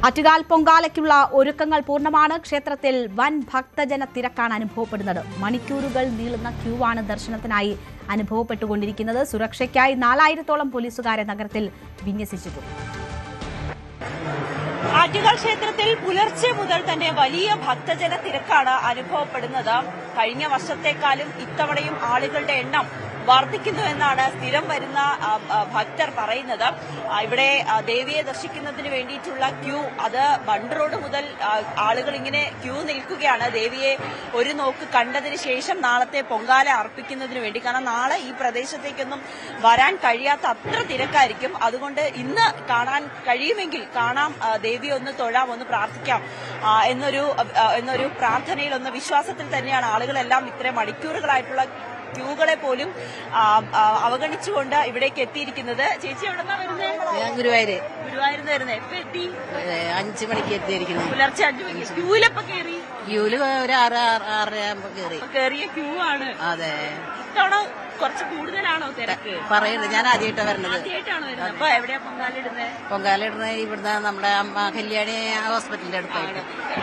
ആറ്റുകാൽ പൊങ്കാലയ്ക്കുള്ള ഒരുക്കങ്ങൾ പൂർണ്ണമാണ്. ക്ഷേത്രത്തിൽ വൻ ഭക്തജന തിരക്കാണ് അനുഭവപ്പെടുന്നത്. മണിക്കൂറുകൾ നീളുന്ന ക്യൂ ആണ് ദർശനത്തിനായി അനുഭവപ്പെട്ടുകൊണ്ടിരിക്കുന്നത്. സുരക്ഷയ്ക്കായി 4000-ഓളം പോലീസുകാരെ നഗരത്തിൽ വിന്യസിച്ചിട്ടുണ്ട്. ആറ്റുകാൽ ക്ഷേത്രത്തിൽ പുലർച്ചെ മുതൽ തന്നെ വലിയ ഭക്തജന തിരക്കാണ് അനുഭവപ്പെടുന്നത്. കഴിഞ്ഞ വർഷത്തെക്കാളും ഇത്തവണയും ആളുകളുടെ എണ്ണം വർദ്ധിക്കുന്നു എന്നാണ് സ്ഥിരം വരുന്ന ഭക്തർ പറയുന്നത്. ഇവിടെ ദേവിയെ ദർശിക്കുന്നതിന് വേണ്ടിയിട്ടുള്ള ക്യൂ അത് ബണ്ട് റോഡ് മുതൽ ആളുകൾ ഇങ്ങനെ ക്യൂ നിൽക്കുകയാണ്. ദേവിയെ ഒരു നോക്ക് കണ്ടതിന് ശേഷം നാളത്തെ പൊങ്കാല അർപ്പിക്കുന്നതിന് വേണ്ടി. കാരണം നാളെ ഈ പ്രദേശത്തേക്കൊന്നും വരാൻ കഴിയാത്ത അത്ര തിരക്കായിരിക്കും. അതുകൊണ്ട് ഇന്ന് കാണാൻ കഴിയുമെങ്കിൽ കാണാം, ദേവിയെ ഒന്ന് തൊഴാം, ഒന്ന് പ്രാർത്ഥിക്കാം എന്നൊരു പ്രാർത്ഥനയിൽ ഒന്ന് വിശ്വാസത്തിൽ തന്നെയാണ് ആളുകളെല്ലാം ഇത്രയും മണിക്കൂറുകളായിട്ടുള്ള ക്യൂകളെ പോലും അവഗണിച്ചുകൊണ്ട് ഇവിടേക്ക് എത്തിയിരിക്കുന്നത്. ചേച്ചി എവിടെന്നാ വരുന്നത്? ഗുരുവായൂരിന്ന് വരുന്നത്. എപ്പോ എത്തി? 5 മണിക്ക് എത്തിയിരിക്കുന്നു. പുലർച്ചെ 5 മണിക്ക്. ക്യൂവിലെപ്പോ കയറി? ക്യൂല് ഒരു 6:30 കയറിയ ക്യൂ ആണ്. അതെ. ഇത്തവണ കുറച്ച് കൂടുതലാണോ തിരക്ക്? പറയുന്നത് ഞാൻ ആദ്യമായിട്ടാണ് വരുന്നത്. ആദ്യമായിട്ടാണ് വരുന്നത്. അപ്പൊ എവിടെയാ പൊങ്കാല ഇടുന്നത്? പൊങ്കാല ഇടുന്നത് ഇവിടുന്ന് നമ്മുടെ കല്യാണി ഹോസ്പിറ്റലിന്റെ അടുത്തായിട്ട്.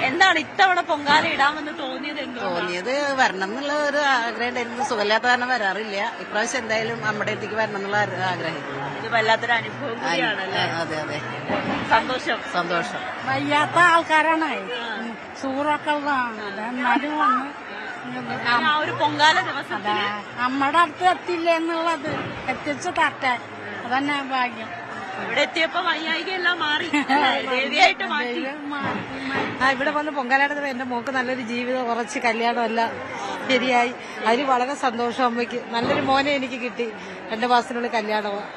എന്താണ് ഇത്തവണ പൊങ്കാല ഇടാമെന്ന് തോന്നിയത്? തോന്നിയത് വരണം എന്നുള്ള ഒരു ആഗ്രഹം ഉണ്ടായിരുന്നു. സുഖമില്ലാത്ത കാരണം വരാറില്ല. ഇപ്രാവശ്യം എന്തായാലും നമ്മുടെ അടുത്തേക്ക് വരണം എന്നുള്ള ആഗ്രഹം. ഇത് വല്ലാത്തൊരു അനുഭവം കൂടിയാണല്ലേ? അതെ അതെ. സന്തോഷം. വയ്യാത്ത ആൾക്കാരാണ്, സൂറൊക്കെ ഉള്ളതാണ്. എന്നാലും വന്ന് ആ ഒരു പൊങ്കാല ദിവസം നമ്മുടെ അടുത്ത് എത്തില്ല എന്നുള്ളത് എത്തിച്ച് തട്ടാൻ അതന്നെ ഭാഗ്യം. ഇവിടെ എത്തിയപ്പോ വയ്യായികയെല്ലാം മാറി, ദേവിയായിട്ട് മാറ്റി. ഇവിടെ വന്ന് പൊങ്കാലയിടുന്നത് എന്റെ മോക്ക് നല്ലൊരു ജീവിതം, കുറച്ച് കല്യാണമെല്ലാം ശരിയായി. അതിന് വളരെ സന്തോഷം. അമ്മയ്ക്ക് നല്ലൊരു മോനെ എനിക്ക് കിട്ടി. 2 മാസത്തിനുള്ളിൽ കല്യാണമാണ്.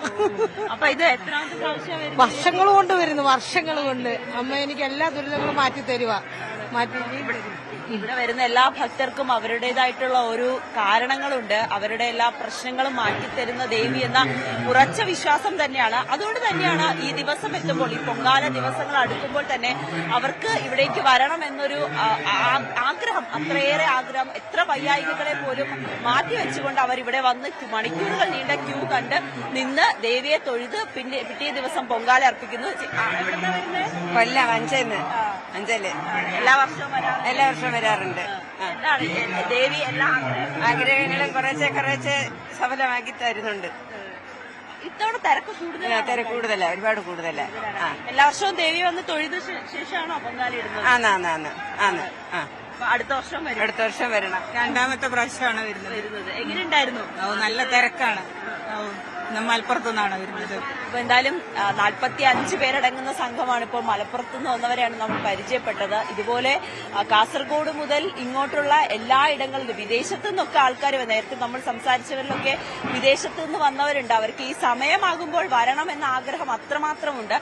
അപ്പൊ ഇത് എത്രാമത്തെ പ്രാവശ്യം? വർഷങ്ങൾ കൊണ്ട് വരുന്നു, വർഷങ്ങൾ കൊണ്ട്. അമ്മ എനിക്ക് എല്ലാ ദുരിതങ്ങളും മാറ്റി തരുക. ഇവിടെ വരുന്ന എല്ലാ ഭക്തർക്കും അവരുടേതായിട്ടുള്ള ഒരു കാരണങ്ങളുണ്ട്. അവരുടെ എല്ലാ പ്രശ്നങ്ങളും മാറ്റിത്തരുന്ന ദേവി എന്ന ഉറച്ച വിശ്വാസം തന്നെയാണ്. അതുകൊണ്ട് തന്നെയാണ് ഈ ദിവസം എത്തുമ്പോൾ, ഈ പൊങ്കാല ദിവസങ്ങൾ അടുക്കുമ്പോൾ തന്നെ അവർക്ക് ഇവിടേക്ക് വരണം എന്നൊരു ആഗ്രഹം, അത്രയേറെ ആഗ്രഹം. എത്ര വയ്യായികളെ പോലും മാറ്റിവെച്ചുകൊണ്ട് അവരിവിടെ വന്ന് മണിക്കൂറുകൾ നീണ്ട ക്യൂ കണ്ട് നിന്ന് ദേവിയെ തൊഴുത് പിറ്റേ ദിവസം പൊങ്കാല അർപ്പിക്കുന്നു. കൊല്ലം അഞ്ചല് എല്ലാ വർഷവും വരാറുണ്ട്. ദേവി എല്ലാ ആഗ്രഹങ്ങളും കുറേശ്ശെ സഫലമാക്കി തരുന്നുണ്ട്. ഇത്തവണ തിരക്ക് കൂടുതലാ, ഒരുപാട് കൂടുതലാ. എല്ലാ വർഷവും ദേവി വന്ന് തൊഴുത ശേഷമാണോ പൊങ്കാല ഇടുന്നത്? അടുത്ത വർഷം വരണം. 2ാമത്തെ പ്രാവശ്യമാണ് വരുന്നത്. എങ്ങനെയുണ്ടായിരുന്നു? നല്ല തിരക്കാണ്. മലപ്പുറത്തു നിന്നാണ് വരുന്നത്. അപ്പൊ എന്തായാലും 45 പേരടങ്ങുന്ന സംഘമാണ് ഇപ്പോൾ മലപ്പുറത്തു നിന്ന് വന്നവരെയാണ് നമ്മൾ പരിചയപ്പെട്ടത്. ഇതുപോലെ കാസർഗോഡ് മുതൽ ഇങ്ങോട്ടുള്ള എല്ലായിടങ്ങളിലും വിദേശത്തു നിന്നൊക്കെ ആൾക്കാർ, നേരത്തെ നമ്മൾ സംസാരിച്ചവരിലൊക്കെ വിദേശത്തു നിന്ന് വന്നവരുണ്ട്. അവർക്ക് ഈ സമയമാകുമ്പോൾ വരണം എന്ന ആഗ്രഹം അത്രമാത്രമുണ്ട്.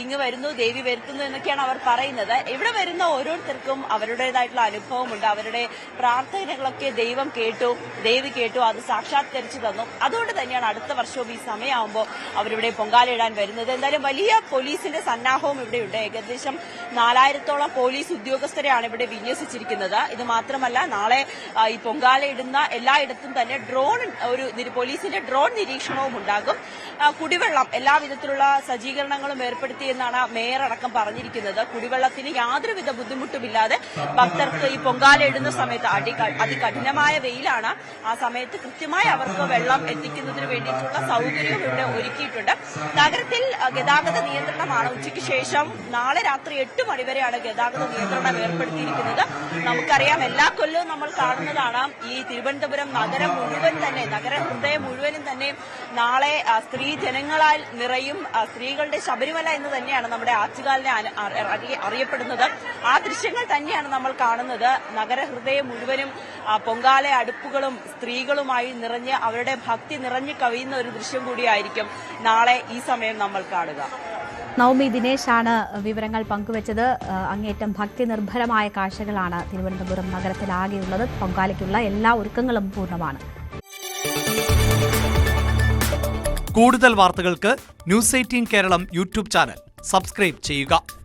ഇങ്ങ് വരുന്നു, ദേവി വരുത്തുന്നു എന്നൊക്കെയാണ് അവർ പറയുന്നത്. ഇവിടെ വരുന്ന ഓരോരുത്തർക്കും അവരുടേതായിട്ടുള്ള അനുഭവമുണ്ട്. അവരുടെ പ്രാർത്ഥനകളൊക്കെ ദൈവം കേട്ടു, ദേവി കേട്ടു, അത് സാക്ഷാത്കരിച്ചു തന്നു. അതുകൊണ്ട് തന്നെയാണ് അടുത്ത വർഷവും ഈ സമയമാകുമ്പോൾ അവരിവിടെ പൊങ്കാലയിടാൻ വരുന്നത്. എന്തായാലും വലിയ പോലീസിന്റെ സന്നാഹവും ഇവിടെയുണ്ട്. ഏകദേശം 4000-ഓളം പോലീസ് ഉദ്യോഗസ്ഥരെയാണ് ഇവിടെ വിന്യസിച്ചിരിക്കുന്നത്. ഇത് മാത്രമല്ല, നാളെ ഈ പൊങ്കാലയിടുന്ന എല്ലായിടത്തും തന്നെ പോലീസിന്റെ ഡ്രോൺ നിരീക്ഷണവും ഉണ്ടാകും. കുടിവെള്ളം, എല്ലാവിധത്തിലുള്ള സജ്ജീകരണങ്ങളും ഏർപ്പെടുത്തിയെന്നാണ് മേയർ അടക്കം പറഞ്ഞിരിക്കുന്നത്. കുടിവെള്ളത്തിന് യാതൊരുവിധ ബുദ്ധിമുട്ടുമില്ലാതെ ഭക്തർക്ക് ഈ പൊങ്കാല ഇടുന്ന സമയത്ത്, അതികഠിനമായ വെയിലാണ്, ആ സമയത്ത് കൃത്യമായി അവർക്ക് വെള്ളം എത്തിക്കുന്നതിന് വേണ്ടിയിട്ടുള്ള സൗകര്യവും ഇവിടെ ഒരുക്കിയിട്ടുണ്ട്. നഗരത്തിൽ ഗതാഗത നിയന്ത്രണമാണ്. ഉച്ചയ്ക്ക് ശേഷം നാളെ രാത്രി 8 മണി വരെയാണ് ഗതാഗത നിയന്ത്രണം ഏർപ്പെടുത്തിയിരിക്കുന്നത്. നമുക്കറിയാം, എല്ലാ കൊല്ലവും നമ്മൾ കാണുന്നതാണ്, ഈ തിരുവനന്തപുരം നഗരം മുഴുവൻ തന്നെ, നഗരഹൃദയം മുഴുവനും തന്നെ നാളെ സ്ത്രീ ജനങ്ങളാൽ നിറയും. സ്ത്രീകളുടെ ശബരിമല എന്ന് തന്നെയാണ് നമ്മുടെ ആറ്റുകാലിനെ അറിയപ്പെടുന്നത്. ആ ദൃശ്യങ്ങൾ തന്നെയാണ് നമ്മൾ കാണുന്നത്. നഗരഹൃദയം മുഴുവനും പൊങ്കാല അടുപ്പുകളും സ്ത്രീകളുമായി നിറഞ്ഞ് അവരുടെ ഭക്തി നിറഞ്ഞു കവിയുന്ന ഒരു ദൃശ്യം കൂടിയായിരിക്കും നാളെ ഈ സമയം നമ്മൾ കാണുക. നവമി ദിനേശാണ് വിവരങ്ങൾ പങ്കുവച്ചത്. അങ്ങേറ്റം ഭക്തി നിർഭരമായ കാഴ്ചകളാണ് തിരുവനന്തപുരം നഗരത്തിലാകെയുള്ളത്. പൊങ്കാലയ്ക്കുള്ള എല്ലാ ഒരുക്കങ്ങളും പൂർണ്ണമാണ്. കൂടുതൽ വാർത്തകൾക്ക് news 18 Keralam YouTube channel subscribe ചെയ്യുക.